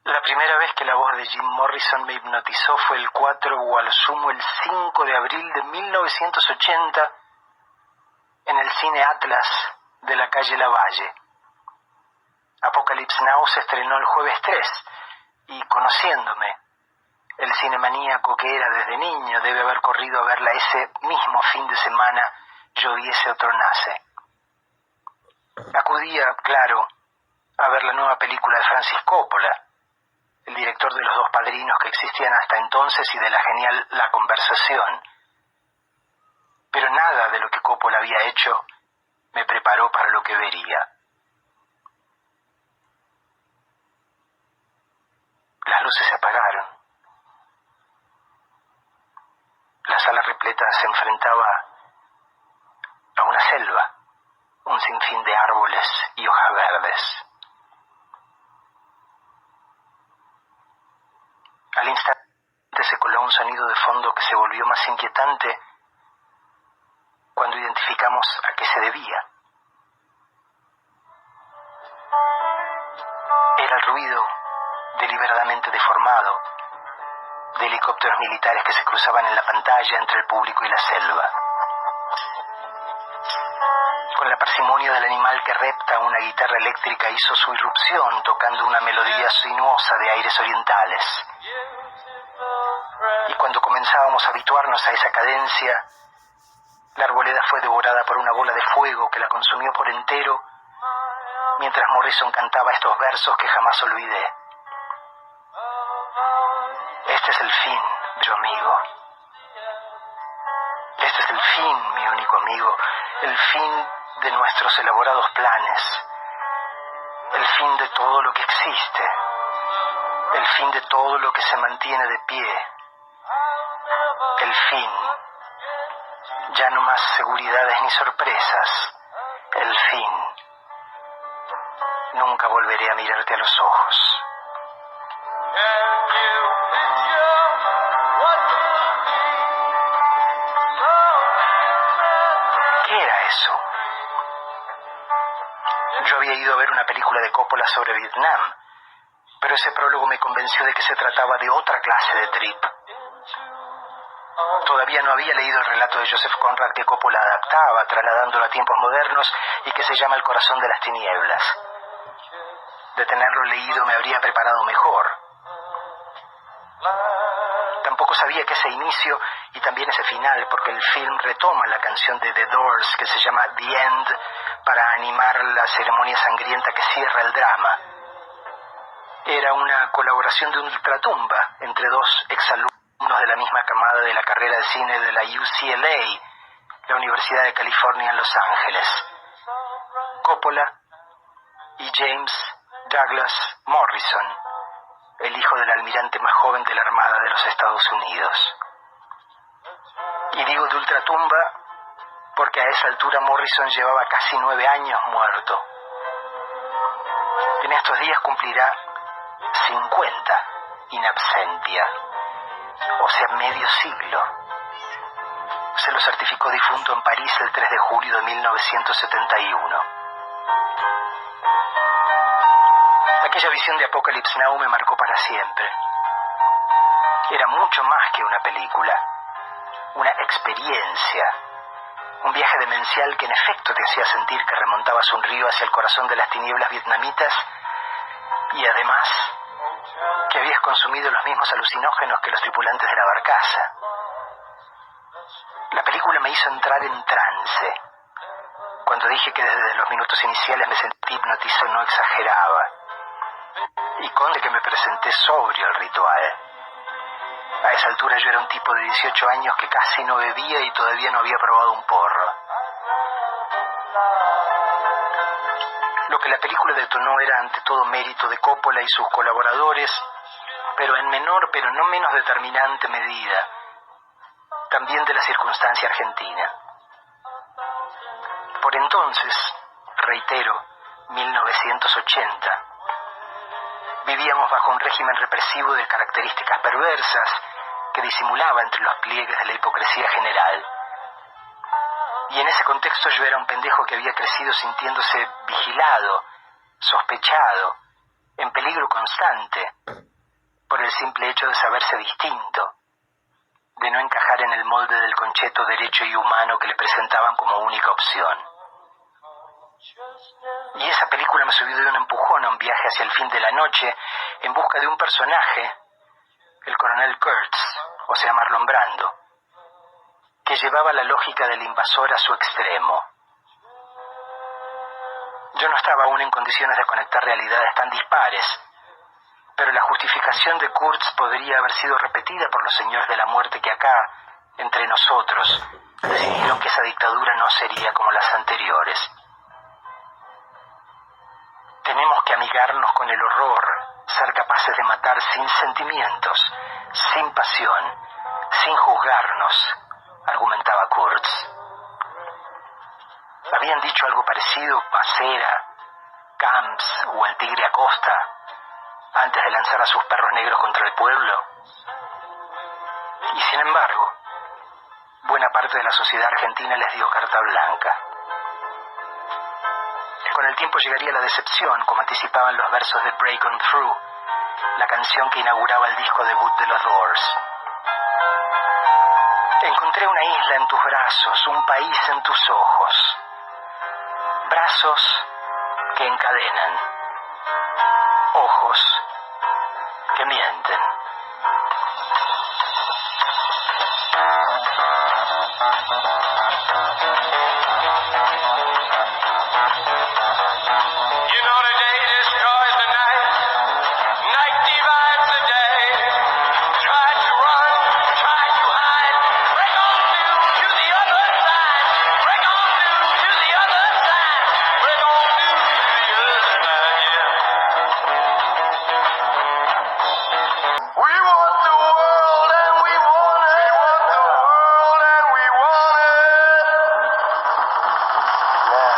La primera vez que la voz de Jim Morrison me hipnotizó fue el 4 o a lo sumo el 5 de abril de 1980 en el cine Atlas de la calle Lavalle. Apocalypse Now se estrenó el jueves 3 y, conociéndome, el cinemaníaco que era desde niño debe haber corrido a verla ese mismo fin de semana, lloviese o tronase. Acudía, claro, a ver la nueva película de Francis Coppola, el director de Los Dos Padrinos que existían hasta entonces y de la genial La Conversación. Pero nada de lo que Coppola había hecho me preparó para lo que vería. Las luces se apagaron. La sala repleta se enfrentaba a una selva, un sinfín de árboles y hojas verdes. Al instante se coló un sonido de fondo que se volvió más inquietante cuando identificamos a qué se debía. Era el ruido, deliberadamente deformado, de helicópteros militares que se cruzaban en la pantalla entre el público y la selva. Con la parsimonia del animal que repta, una guitarra eléctrica hizo su irrupción, tocando una melodía sinuosa de aires orientales. Y cuando comenzábamos a habituarnos a esa cadencia, la arboleda fue devorada por una bola de fuego que la consumió por entero, mientras Morrison cantaba estos versos que jamás olvidé. Este es el fin, yo amigo. Este es el fin, mi único amigo, el fin de nuestros elaborados planes, el fin de todo lo que existe, el fin de todo lo que se mantiene de pie, el fin. Ya no más seguridades ni sorpresas, el fin. Nunca volveré a mirarte a los ojos. ¿Qué era eso? Yo había ido a ver una película de Coppola sobre Vietnam, pero ese prólogo me convenció de que se trataba de otra clase de trip. Todavía no había leído el relato de Joseph Conrad que Coppola adaptaba, trasladándolo a tiempos modernos y que se llama El corazón de las tinieblas. De tenerlo leído me habría preparado mejor. Tampoco sabía que ese inicio y también ese final, porque el film retoma la canción de The Doors que se llama The End para animar la ceremonia sangrienta que cierra el drama. Era una colaboración de ultratumba entre dos exalumnos de la misma camada de la carrera de cine de la UCLA, la Universidad de California en Los Ángeles. Coppola y James Douglas Morrison, el hijo del almirante más joven de la Armada de los Estados Unidos. Y digo de ultratumba porque a esa altura Morrison llevaba casi 9 años muerto. En estos días cumplirá 50 in absentia, o sea, medio siglo. Se lo certificó difunto en París el 3 de julio de 1971. Aquella visión de Apocalypse Now me marcó para siempre. Era mucho más que una película, una experiencia, un viaje demencial que en efecto te hacía sentir que remontabas un río hacia el corazón de las tinieblas vietnamitas y además que habías consumido los mismos alucinógenos que los tripulantes de la barcaza. La película me hizo entrar en trance. Cuando dije que desde los minutos iniciales me sentí hipnotizado, no exageraba. Y conste que me presenté sobrio al ritual. A esa altura yo era un tipo de 18 años que casi no bebía y todavía no había probado un porro. Lo que la película detonó era ante todo mérito de Coppola y sus colaboradores, pero en menor pero no menos determinante medida, también de la circunstancia argentina. Por entonces, reitero, 1980, vivíamos bajo un régimen represivo de características perversas que disimulaba entre los pliegues de la hipocresía general. Y en ese contexto yo era un pendejo que había crecido sintiéndose vigilado, sospechado, en peligro constante, por el simple hecho de saberse distinto, de no encajar en el molde del concheto derecho y humano que le presentaban como única opción. Y esa película me subió de un empujón a un viaje hacia el fin de la noche en busca de un personaje, el coronel Kurtz, o sea Marlon Brando, que llevaba la lógica del invasor a su extremo. Yo no estaba aún en condiciones de conectar realidades tan dispares, pero la justificación de Kurtz podría haber sido repetida por los señores de la muerte que acá, entre nosotros, decidieron que esa dictadura no sería como las anteriores. Tenemos que amigarnos con el horror, ser capaces de matar sin sentimientos, sin pasión, sin juzgarnos, argumentaba Kurtz. Habían dicho algo parecido a Cera, Camps o el Tigre Acosta antes de lanzar a sus perros negros contra el pueblo. Y sin embargo, buena parte de la sociedad argentina les dio carta blanca. Con el tiempo llegaría la decepción, como anticipaban los versos de Break On Through, la canción que inauguraba el disco debut de los Doors. Encontré una isla en tus brazos, un país en tus ojos. Brazos que encadenan, ojos que mienten. You know the day destroys the night, night divides the day. Try to run, try to hide, break on through to the other side, break on through to the other side, break on through to the other side, yeah. We want the world and we want it. We want the world and we want it. Yeah.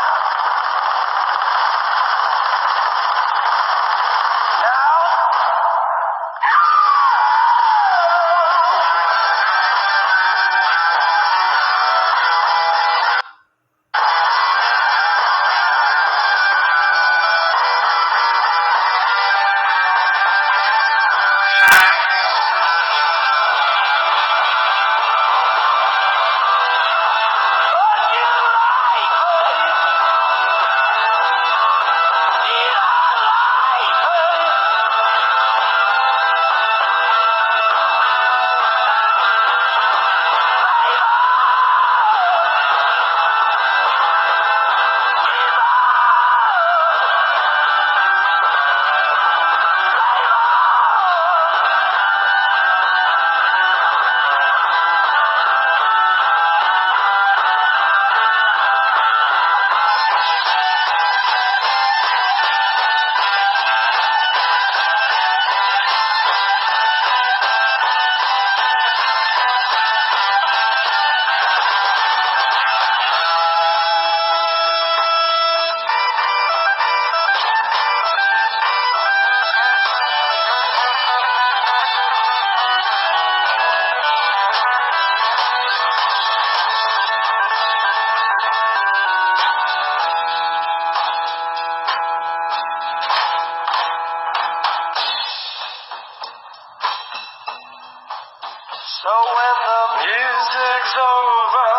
So when the music's over,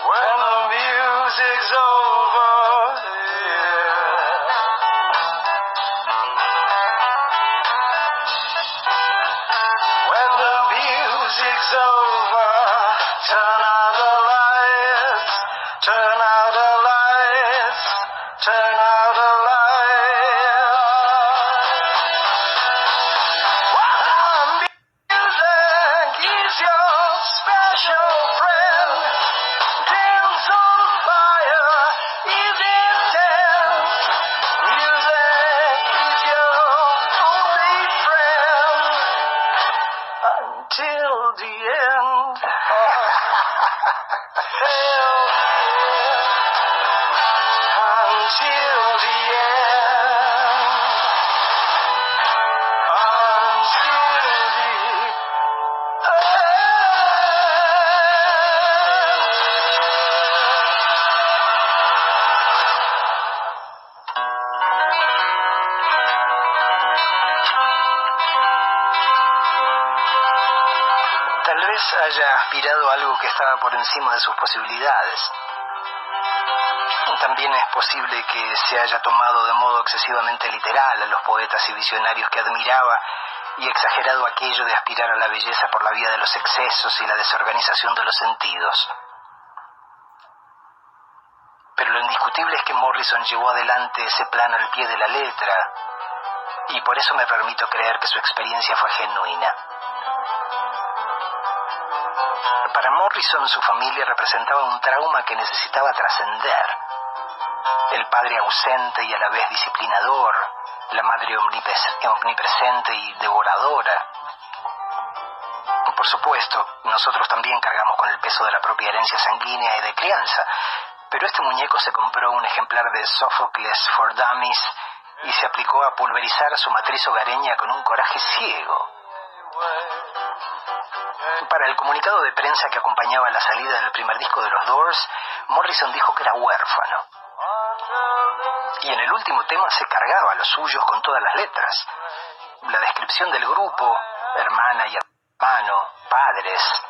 when the music's over, yeah. When the music's over, turn out the lights, turn out the lights, turn out the lights. Special friend, dance on fire, is intense. Music is your only friend until the end. Hell, until the end. Quizás haya aspirado a algo que estaba por encima de sus posibilidades. También es posible que se haya tomado de modo excesivamente literal a los poetas y visionarios que admiraba y exagerado aquello de aspirar a la belleza por la vía de los excesos y la desorganización de los sentidos. Pero lo indiscutible es que Morrison llevó adelante ese plan al pie de la letra, y por eso me permito creer que su experiencia fue genuina. Para Morrison, su familia representaba un trauma que necesitaba trascender. El padre ausente y a la vez disciplinador, la madre omnipresente y devoradora. Por supuesto, nosotros también cargamos con el peso de la propia herencia sanguínea y de crianza, pero este muñeco se compró un ejemplar de Sophocles for Dummies y se aplicó a pulverizar a su matriz hogareña con un coraje ciego. Para el comunicado de prensa que acompañaba la salida del primer disco de los Doors, Morrison dijo que era huérfano. Y en el último tema se cargaba a los suyos con todas las letras. La descripción del grupo, hermana y hermano, padres,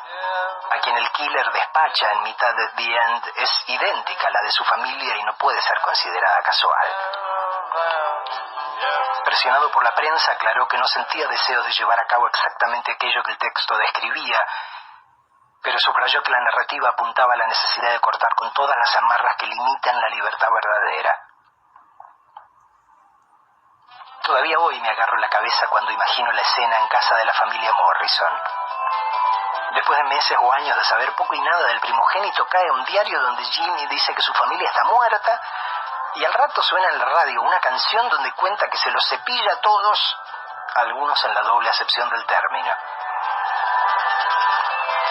a quien el killer despacha en mitad de The End, es idéntica a la de su familia y no puede ser considerada casual. Presionado por la prensa, aclaró que no sentía deseos de llevar a cabo exactamente aquello que el texto describía, pero subrayó que la narrativa apuntaba a la necesidad de cortar con todas las amarras que limitan la libertad verdadera. Todavía hoy me agarro la cabeza cuando imagino la escena en casa de la familia Morrison. Después de meses o años de saber poco y nada del primogénito, cae un diario donde Jimmy dice que su familia está muerta, y al rato suena en la radio una canción donde cuenta que se los cepilla a todos, algunos en la doble acepción del término.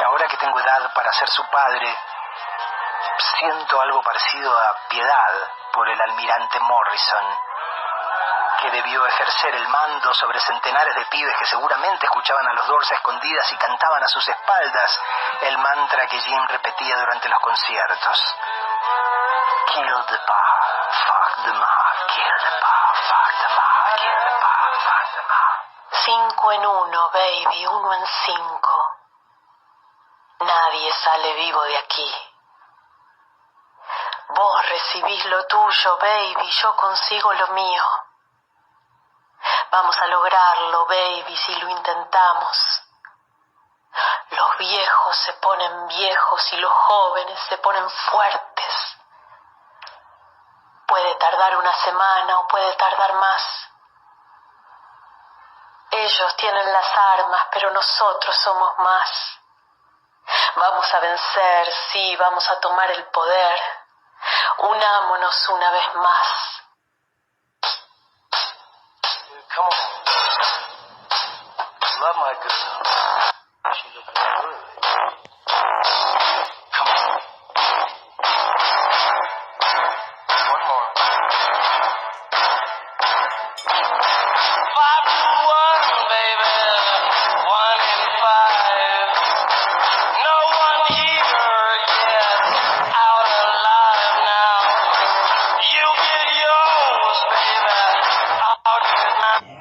Ahora que tengo edad para ser su padre, siento algo parecido a piedad por el almirante Morrison, que debió ejercer el mando sobre centenares de pibes que seguramente escuchaban a los Doors a escondidas y cantaban a sus espaldas el mantra que Jim repetía durante los conciertos. Kill the pa, fuck the ma, kill the pa, fuck the ma, kill the pa, fuck the ma. 5 en 1, baby, 1 en 5. Nadie sale vivo de aquí. Vos recibís lo tuyo, baby, yo consigo lo mío. Vamos a lograrlo, baby, si lo intentamos. Los viejos se ponen viejos y los jóvenes se ponen fuertes. Puede tardar una semana o puede tardar más. Ellos tienen las armas, pero nosotros somos más. Vamos a vencer, sí, vamos a tomar el poder. Unámonos una vez más. Come on. Love my girl. She looking good. Come on. One more. 5 to 1, baby. 1 in 5. No one here gets out alive now. You get yours, baby. I'll get mine.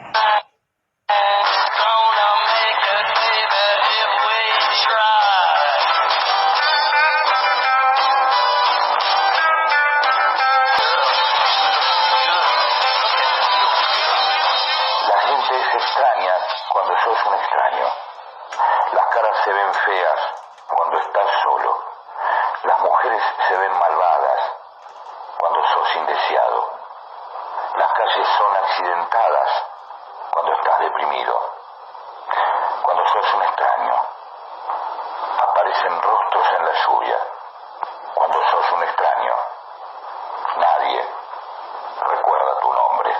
Gonna make it, baby, if we try. La gente es extraña cuando sos un extraño. Las caras se ven feas cuando estás solo. Las mujeres se ven malvadas cuando sos indeseado. Las calles son accidentadas cuando estás deprimido. Cuando sos un extraño, aparecen rostros en la lluvia. Cuando sos un extraño, nadie recuerda tu nombre.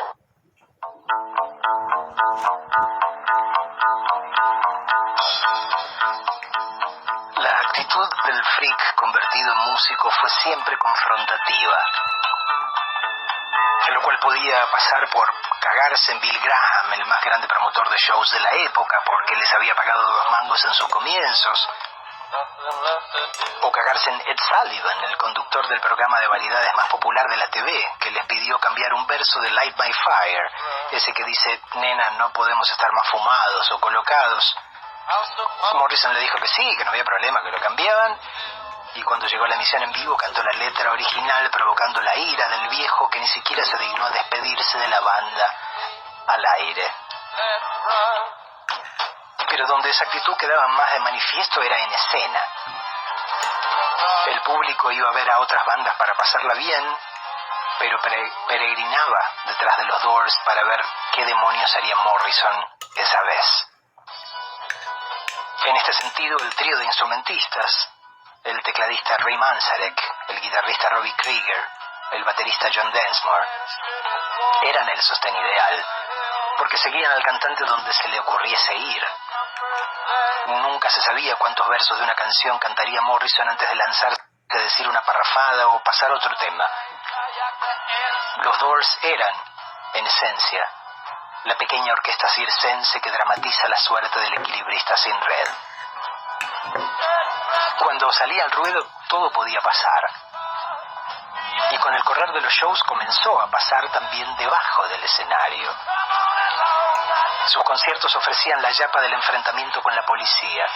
La actitud del freak convertido en músico fue siempre confrontativa, lo cual podía pasar por cagarse en Bill Graham, el más grande promotor de shows de la época, porque les había pagado 2 mangos en sus comienzos, o cagarse en Ed Sullivan, el conductor del programa de variedades más popular de la TV, que les pidió cambiar un verso de Light by Fire, ese que dice, nena, no podemos estar más fumados o colocados, Morrison le dijo que sí, que no había problema, que lo cambiaban. Y cuando llegó a la emisión en vivo cantó la letra original, provocando la ira del viejo que ni siquiera se dignó a despedirse de la banda al aire. Pero donde esa actitud quedaba más de manifiesto era en escena. El público iba a ver a otras bandas para pasarla bien, pero peregrinaba detrás de los Doors para ver qué demonios haría Morrison esa vez. En este sentido, el trío de instrumentistas, el tecladista Ray Manzarek, el guitarrista Robbie Krieger, el baterista John Densmore, eran el sostén ideal, porque seguían al cantante donde se le ocurriese ir. Nunca se sabía cuántos versos de una canción cantaría Morrison antes de lanzarse a decir una parrafada o pasar otro tema. Los Doors eran, en esencia, la pequeña orquesta circense que dramatiza la suerte del equilibrista sin red. Cuando salía al ruedo, todo podía pasar. Y con el correr de los shows comenzó a pasar también debajo del escenario. Sus conciertos ofrecían la yapa del enfrentamiento con la policía.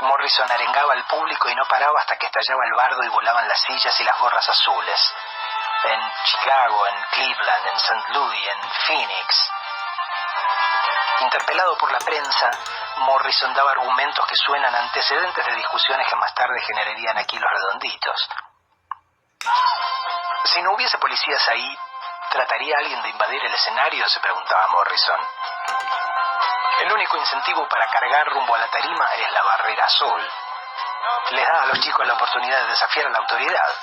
Morrison arengaba al público y no paraba hasta que estallaba el bardo y volaban las sillas y las gorras azules. En Chicago, en Cleveland, en St. Louis, en Phoenix. Interpelado por la prensa, Morrison daba argumentos que suenan antecedentes de discusiones que más tarde generarían aquí los redonditos. Si no hubiese policías ahí, ¿trataría alguien de invadir el escenario?, se preguntaba Morrison. El único incentivo para cargar rumbo a la tarima es la barrera azul. Les da a los chicos la oportunidad de desafiar a la autoridad.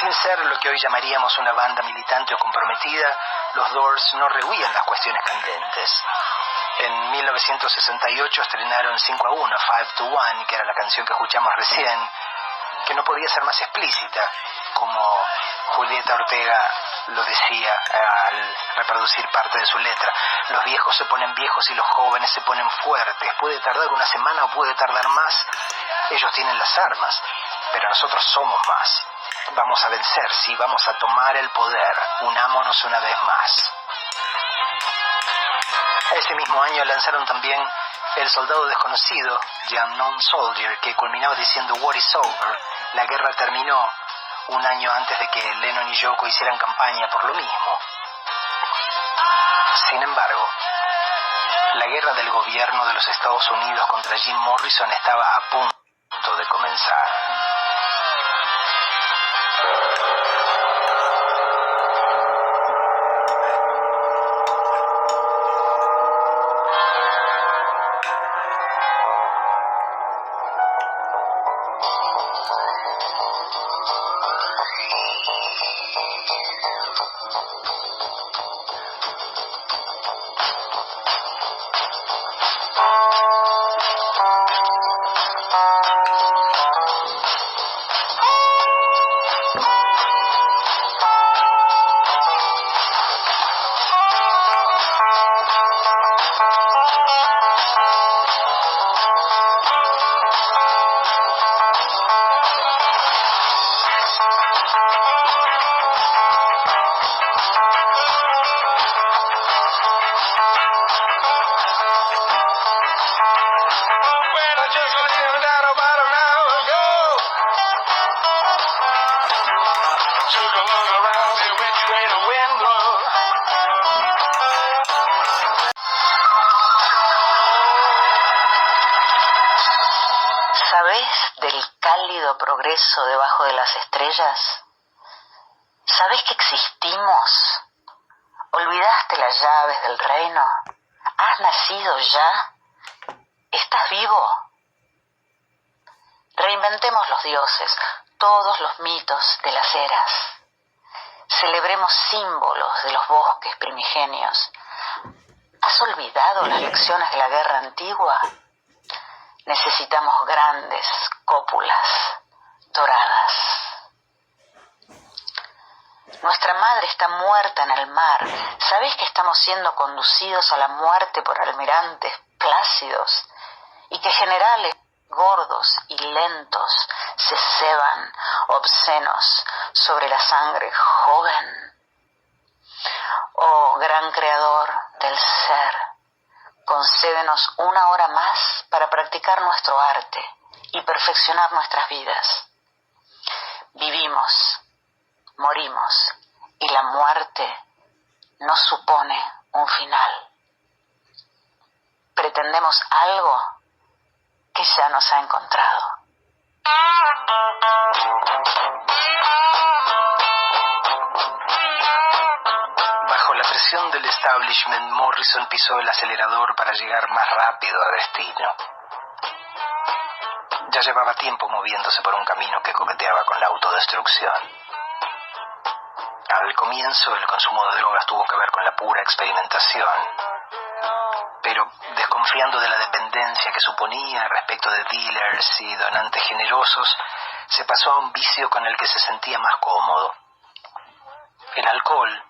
Sin ser lo que hoy llamaríamos una banda militante o comprometida, los Doors no rehuían las cuestiones candentes. En 1968 estrenaron 5-1, 5-1, que era la canción que escuchamos recién, que no podía ser más explícita, como Julieta Ortega lo decía al reproducir parte de su letra. Los viejos se ponen viejos y los jóvenes se ponen fuertes. Puede tardar una semana o puede tardar más. Ellos tienen las armas, pero nosotros somos más. Vamos a vencer, sí, vamos a tomar el poder. Unámonos una vez más. Ese mismo año lanzaron también El Soldado Desconocido, The Unknown Soldier, que culminaba diciendo War is over, la guerra terminó, un año antes de que Lennon y Yoko hicieran campaña por lo mismo. Sin embargo, la guerra del gobierno de los Estados Unidos contra Jim Morrison estaba a punto de comenzar. ¿Sabés del cálido progreso debajo de las estrellas? ¿Sabés que existimos? ¿Olvidaste las llaves del reino? ¿Has nacido ya? ¿Estás vivo? Reinventemos los dioses, todos los mitos de las eras. Celebremos símbolos de los bosques primigenios. ¿Has olvidado las lecciones de la guerra antigua? Necesitamos grandes cópulas doradas. Nuestra madre está muerta en el mar. ¿Sabés que estamos siendo conducidos a la muerte por almirantes plácidos? Y que generales gordos y lentos se ceban obscenos sobre la sangre joven. Oh, gran creador del ser, concédenos 1 hora más para practicar nuestro arte y perfeccionar nuestras vidas. Vivimos, morimos, y la muerte no supone un final. Pretendemos algo que ya nos ha encontrado. Bajo la presión del establishment, Morrison pisó el acelerador para llegar más rápido a destino. Ya llevaba tiempo moviéndose por un camino que coqueteaba con la autodestrucción. Al comienzo, el consumo de drogas tuvo que ver con la pura experimentación. Pero, desconfiando de la dependencia que suponía respecto de dealers y donantes generosos, se pasó a un vicio con el que se sentía más cómodo: el alcohol,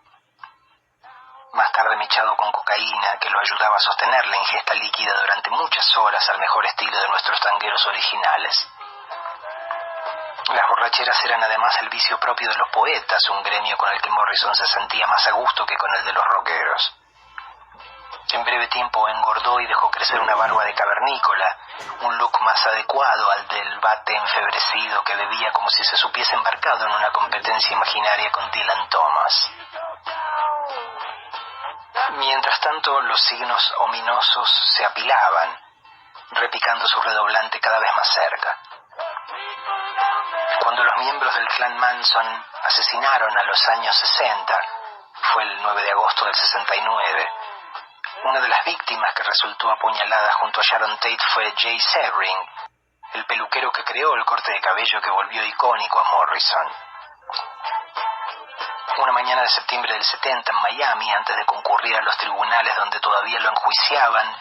más tarde mechado con cocaína, que lo ayudaba a sostener la ingesta líquida durante muchas horas al mejor estilo de nuestros tangueros originales. Las borracheras eran además el vicio propio de los poetas, un gremio con el que Morrison se sentía más a gusto que con el de los rockeros. En breve tiempo engordó y dejó crecer una barba de cavernícola, un look más adecuado al del vate enfebrecido que bebía como si se supiese embarcado en una competencia imaginaria con Dylan Thomas. Mientras tanto, los signos ominosos se apilaban, repicando su redoblante cada vez más cerca. Cuando los miembros del clan Manson asesinaron a los años 60, fue el 9 de agosto del 69, una de las víctimas que resultó apuñalada junto a Sharon Tate fue Jay Sebring, el peluquero que creó el corte de cabello que volvió icónico a Morrison. Una mañana de septiembre del 70 en Miami, antes de concurrir a los tribunales donde todavía lo enjuiciaban,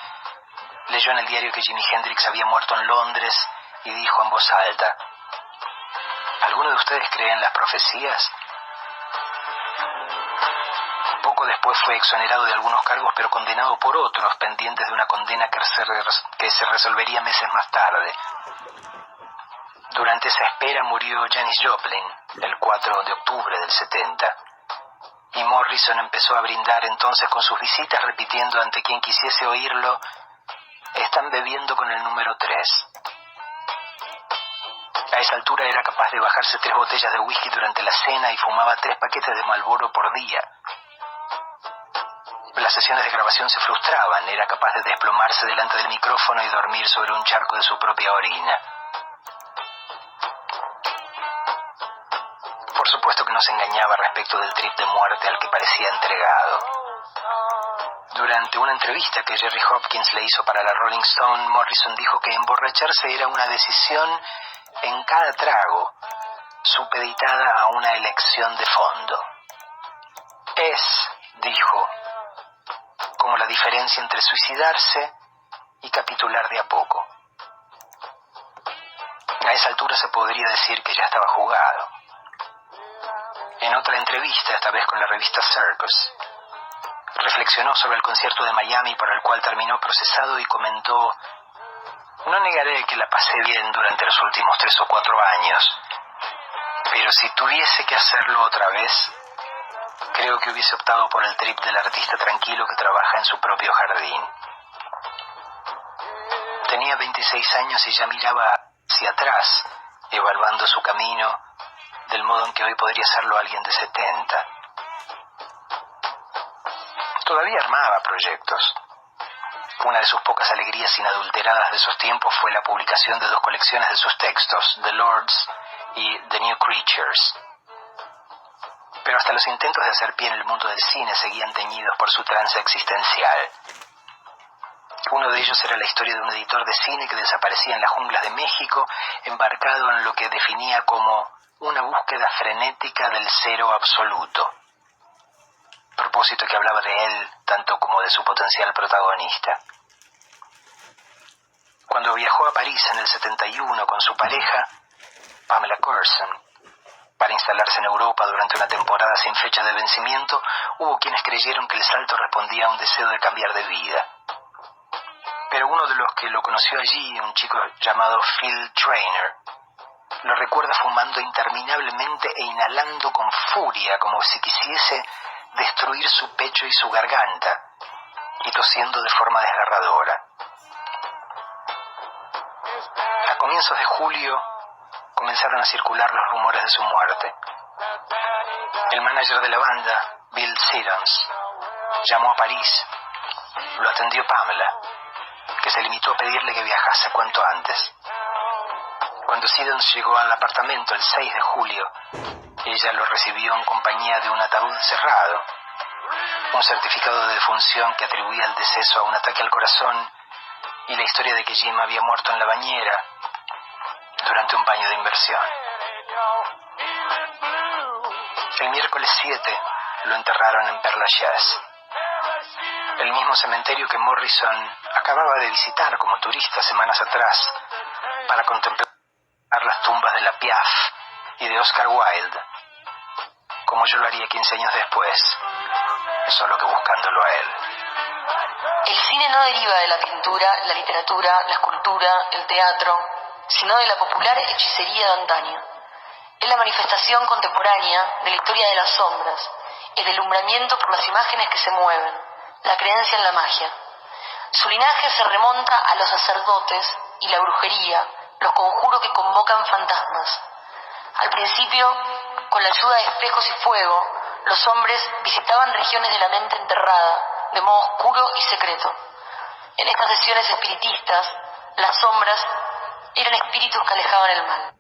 leyó en el diario que Jimi Hendrix había muerto en Londres y dijo en voz alta: ¿alguno de ustedes cree en las profecías? Poco después fue exonerado de algunos cargos, pero condenado por otros, pendientes de una condena que se resolvería meses más tarde. Durante esa espera murió Janis Joplin, el 4 de octubre del 70. Y Morrison empezó a brindar entonces con sus visitas, repitiendo ante quien quisiese oírlo: están bebiendo con el número 3. A esa altura era capaz de bajarse 3 botellas de whisky durante la cena y fumaba 3 paquetes de Marlboro por día. Las sesiones de grabación se frustraban, era capaz de desplomarse delante del micrófono y dormir sobre un charco de su propia orina. Por supuesto que no se engañaba respecto del trip de muerte al que parecía entregado. Durante una entrevista que Jerry Hopkins le hizo para la Rolling Stone, Morrison dijo que emborracharse era una decisión en cada trago, supeditada a una elección de fondo. Es, dijo, como la diferencia entre suicidarse y capitular de a poco. A esa altura se podría decir que ya estaba jugado. En otra entrevista, esta vez con la revista Circus, reflexionó sobre el concierto de Miami por el cual terminó procesado y comentó: no negaré que la pasé bien durante los últimos 3 o 4 años, pero si tuviese que hacerlo otra vez, creo que hubiese optado por el trip del artista tranquilo que trabaja en su propio jardín. Tenía 26 años y ya miraba hacia atrás, evaluando su camino, del modo en que hoy podría serlo alguien de 70. Todavía armaba proyectos. Una de sus pocas alegrías inadulteradas de esos tiempos fue la publicación de 2 colecciones de sus textos, The Lords y The New Creatures. Pero hasta los intentos de hacer pie en el mundo del cine seguían teñidos por su trance existencial. Uno de ellos era la historia de un editor de cine que desaparecía en las junglas de México, embarcado en lo que definía como una búsqueda frenética del cero absoluto. Propósito que hablaba de él tanto como de su potencial protagonista. Cuando viajó a París en el 71 con su pareja, Pamela Curson, para instalarse en Europa durante una temporada sin fecha de vencimiento, hubo quienes creyeron que el salto respondía a un deseo de cambiar de vida. Pero uno de los que lo conoció allí, un chico llamado Phil Trainer, lo recuerda fumando interminablemente e inhalando con furia, como si quisiese destruir su pecho y su garganta, y tosiendo de forma desgarradora. A comienzos de julio comenzaron a circular los rumores de su muerte. El manager de la banda, Bill Siddons, llamó a París. Lo atendió Pamela, que se limitó a pedirle que viajase cuanto antes. Cuando Siddons llegó al apartamento el 6 de julio, ella lo recibió en compañía de un ataúd cerrado, un certificado de defunción que atribuía el deceso a un ataque al corazón y la historia de que Jim había muerto en la bañera durante un baño de inversión. El miércoles 7 lo enterraron en Père Lachaise, el mismo cementerio que Morrison acababa de visitar como turista semanas atrás para contemplar las tumbas de la Piaf y de Oscar Wilde, como yo lo haría 15 años después, solo que buscándolo a él. El cine no deriva de la pintura, la literatura, la escultura, el teatro, sino de la popular hechicería de antaño. Es la manifestación contemporánea de la historia de las sombras, el deslumbramiento por las imágenes que se mueven, la creencia en la magia. Su linaje se remonta a los sacerdotes y la brujería, los conjuros que convocan fantasmas. Al principio, con la ayuda de espejos y fuego, los hombres visitaban regiones de la mente enterrada, de modo oscuro y secreto. En estas sesiones espiritistas, las sombras eran espíritus que alejaban el mal.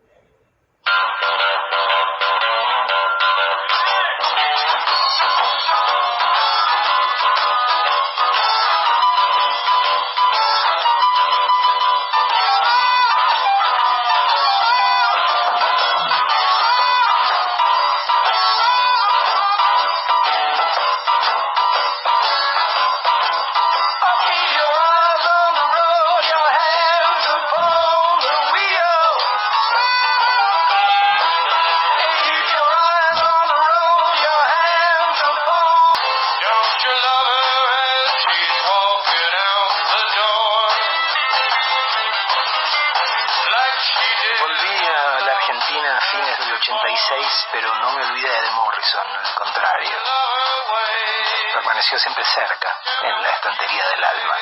Volví a la Argentina a fines del 86, pero no me olvidé de Morrison, al contrario. Permaneció siempre cerca, en la estantería del alma.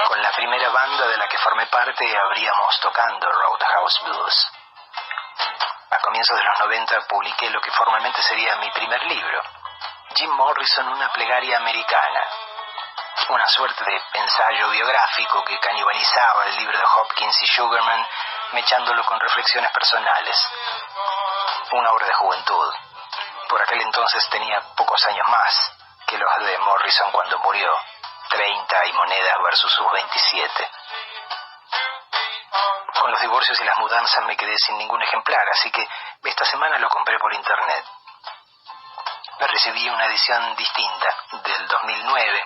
Con la primera banda de la que formé parte abríamos tocando Roadhouse Blues. A comienzos de los 90 publiqué lo que formalmente sería mi primer libro, Jim Morrison, una plegaria americana. Una suerte de ensayo biográfico que canibalizaba el libro de Hopkins y Sugarman, mechándolo con reflexiones personales. Una obra de juventud. Por aquel entonces tenía pocos años más que los de Morrison cuando murió, 30 y monedas versus sus 27. Con los divorcios y las mudanzas me quedé sin ningún ejemplar, así que esta semana lo compré por internet. Recibí una edición distinta, del 2009,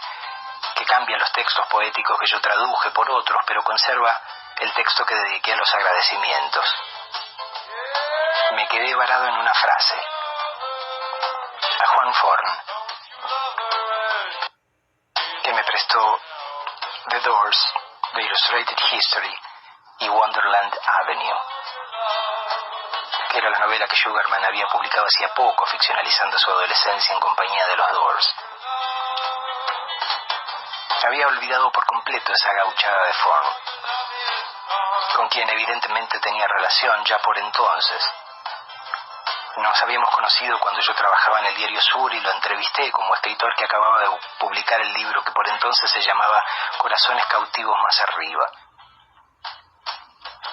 que cambia los textos poéticos que yo traduje por otros, pero conserva el texto que dediqué a los agradecimientos. Me quedé varado en una frase. A Juan Forn, que me prestó The Doors, The Illustrated History y Wonderland Avenue, que era la novela que Sugarman había publicado hacía poco, ficcionalizando su adolescencia en compañía de los Doors. Había olvidado por completo esa gauchada de Forn, con quien evidentemente tenía relación ya por entonces. Nos habíamos conocido cuando yo trabajaba en el Diario Sur y lo entrevisté como escritor que acababa de publicar el libro que por entonces se llamaba Corazones cautivos más arriba.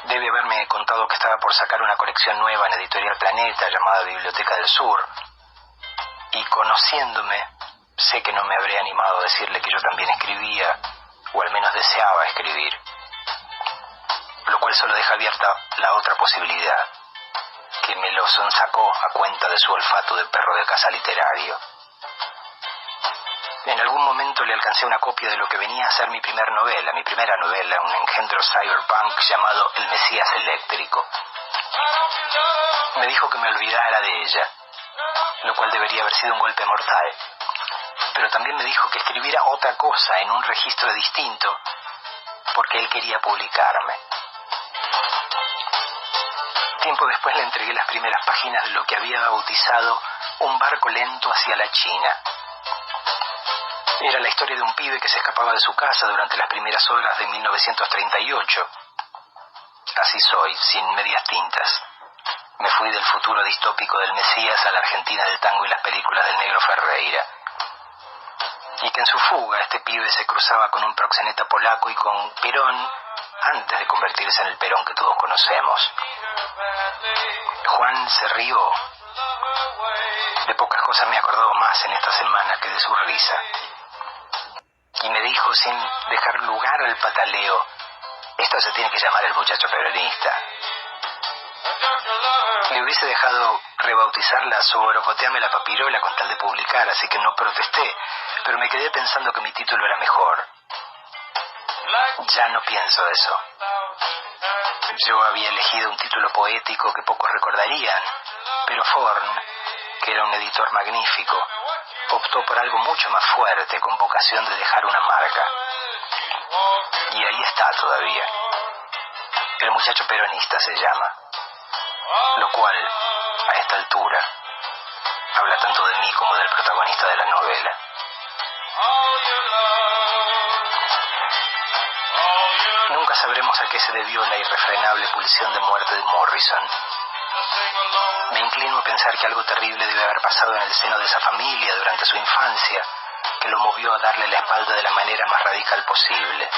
Debe haberme contado que estaba por sacar una colección nueva en Editorial Planeta llamada Biblioteca del Sur, y conociéndome, sé que no me habré animado a decirle que yo también escribía, o al menos deseaba escribir, lo cual solo deja abierta la otra posibilidad, que me lo sonsacó a cuenta de su olfato de perro de caza literario. En algún momento le alcancé una copia de lo que venía a ser mi primera novela, un engendro cyberpunk llamado El Mesías Eléctrico. Me dijo que me olvidara de ella, lo cual debería haber sido un golpe mortal. Pero también me dijo que escribiera otra cosa en un registro distinto, porque él quería publicarme. Tiempo después le entregué las primeras páginas de lo que había bautizado Un barco lento hacia la China. Era la historia de un pibe que se escapaba de su casa durante las primeras horas de 1938. Así soy, sin medias tintas. Me fui del futuro distópico del Mesías a la Argentina del tango y las películas del negro Ferreira. Y que en su fuga este pibe se cruzaba con un proxeneta polaco y con Perón antes de convertirse en el Perón que todos conocemos. Juan se rió. De pocas cosas me he acordado más en esta semana que de su risa. Y me dijo, sin dejar lugar al pataleo, esto se tiene que llamar el muchacho peronista. Le hubiese dejado rebautizar la Soborocoteame la papirola con tal de publicar, así que no protesté, pero me quedé pensando que mi título era mejor. Ya no pienso eso. Yo había elegido un título poético que pocos recordarían, pero Forn, que era un editor magnífico, optó por algo mucho más fuerte, con vocación de dejar una marca. Y ahí está todavía. El muchacho peronista se llama. Lo cual, a esta altura, habla tanto de mí como del protagonista de la novela. Nunca sabremos a qué se debió la irrefrenable pulsión de muerte de Morrison. Me inclino a pensar que algo terrible debe haber pasado en el seno de esa familia durante su infancia, que lo movió a darle la espalda de la manera más radical posible.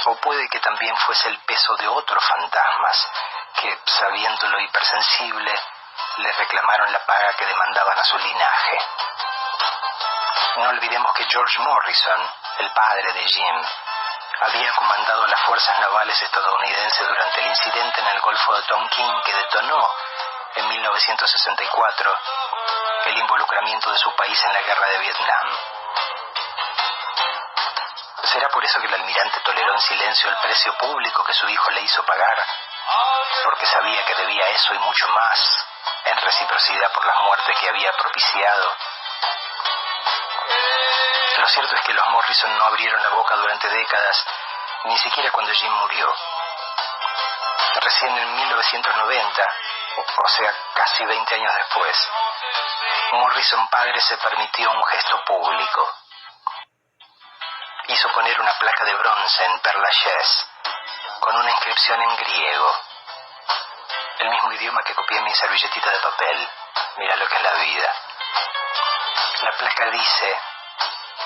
O puede que también fuese el peso de otros fantasmas, que, sabiéndolo hipersensible, le reclamaron la paga que demandaban a su linaje. No olvidemos que George Morrison, el padre de Jim, había comandado las fuerzas navales estadounidenses durante el incidente en el Golfo de Tonkin que detonó, en 1964, el involucramiento de su país en la guerra de Vietnam. ¿Será por eso que el almirante toleró en silencio el precio público que su hijo le hizo pagar? Porque sabía que debía eso y mucho más, en reciprocidad por las muertes que había propiciado. Lo cierto es que los Morrison no abrieron la boca durante décadas, ni siquiera cuando Jim murió. Recién en 1990, o sea, casi 20 años después, Morrison padre se permitió un gesto público. Hizo poner una placa de bronce en Père Lachaise, con una inscripción en griego, el mismo idioma que copié en mi servilletita de papel. Mira lo que es la vida. La placa dice,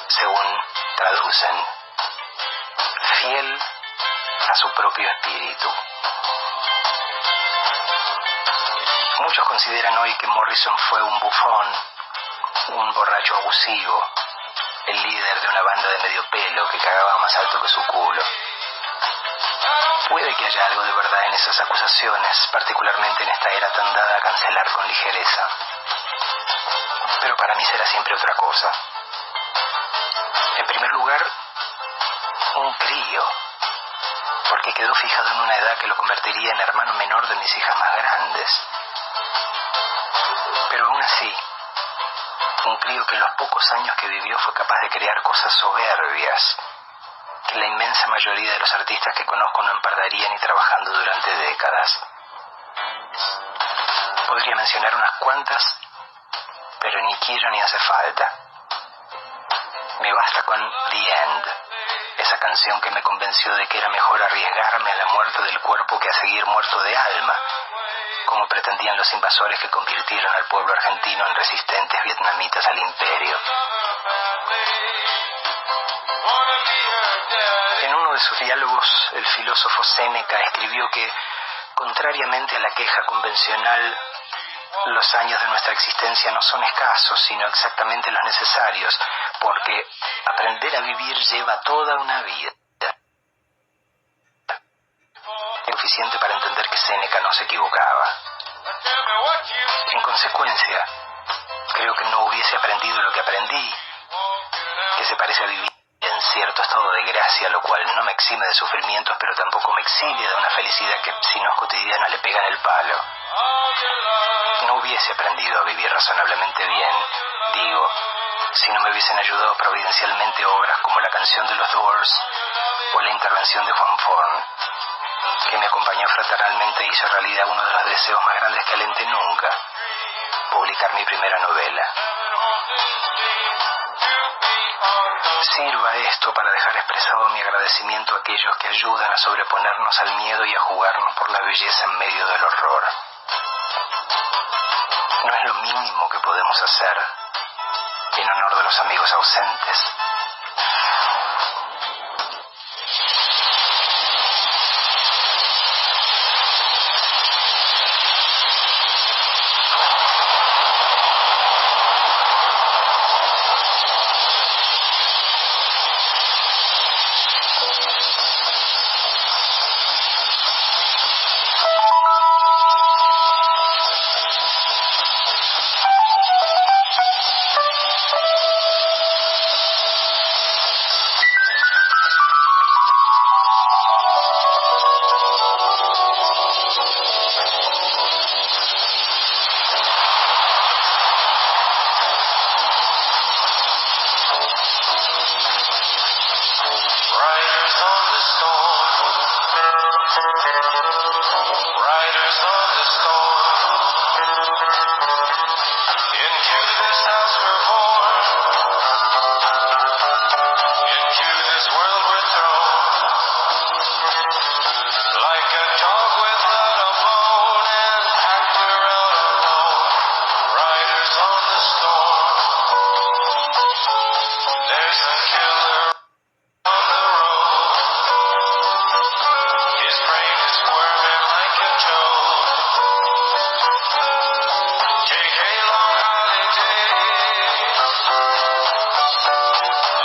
según traducen, fiel a su propio espíritu. Muchos consideran hoy que Morrison fue un bufón, un borracho abusivo, el líder de una banda de medio pelo que cagaba más alto que su culo. Puede que haya algo de verdad en esas acusaciones, particularmente en esta era tan dada a cancelar con ligereza. Pero para mí será siempre otra cosa. En primer lugar, un crío, porque quedó fijado en una edad que lo convertiría en hermano menor de mis hijas más grandes. Pero aún así, un crío que en los pocos años que vivió fue capaz de crear cosas soberbias, que la inmensa mayoría de los artistas que conozco no empardarían ni trabajando durante décadas. Podría mencionar unas cuantas, pero ni quiero ni hace falta. Me basta con The End, esa canción que me convenció de que era mejor arriesgarme a la muerte del cuerpo que a seguir muerto de alma, como pretendían los invasores que convirtieron al pueblo argentino en resistentes vietnamitas al imperio. En uno de sus diálogos, el filósofo Séneca escribió que, contrariamente a la queja convencional, los años de nuestra existencia no son escasos, sino exactamente los necesarios, porque aprender a vivir lleva toda una vida. Es suficiente para entender que Séneca no se equivocaba. En consecuencia, creo que no hubiese aprendido lo que aprendí, que se parece a vivir en cierto estado de gracia, lo cual no me exime de sufrimientos, pero tampoco me exilia de una felicidad que, si no es cotidiana, le pega en el palo. No hubiese aprendido a vivir razonablemente bien, digo, si no me hubiesen ayudado providencialmente obras como la canción de los Doors o la intervención de Juan Forn, que me acompañó fraternalmente e hizo realidad uno de los deseos más grandes que alenté nunca, publicar mi primera novela. Sirva esto para dejar expresado mi agradecimiento a aquellos que ayudan a sobreponernos al miedo y a jugarnos por la belleza en medio del horror. No es lo mínimo que podemos hacer en honor de los amigos ausentes. Riders on the storm. Riders on the storm. Into this house we're born. Into this world we're thrown. Like a dog without a bone and packed around alone. Riders on the storm. There's a killer on the road. His brain is squirming like a toad. Take a long holiday.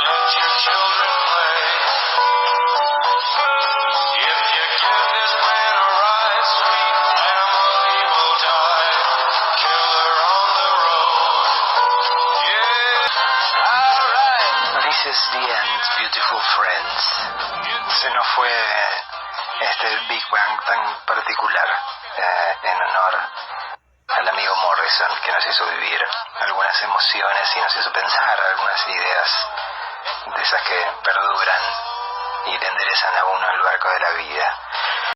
Let your children play. If you give this man a ride, sweet family will die. Killer on the road. Yeah. All right. This is the end, beautiful friends. Se nos fue este Big Bang tan particular en honor al amigo Morrison, que nos hizo vivir algunas emociones y nos hizo pensar algunas ideas de esas que perduran y le enderezan a uno el barco de la vida.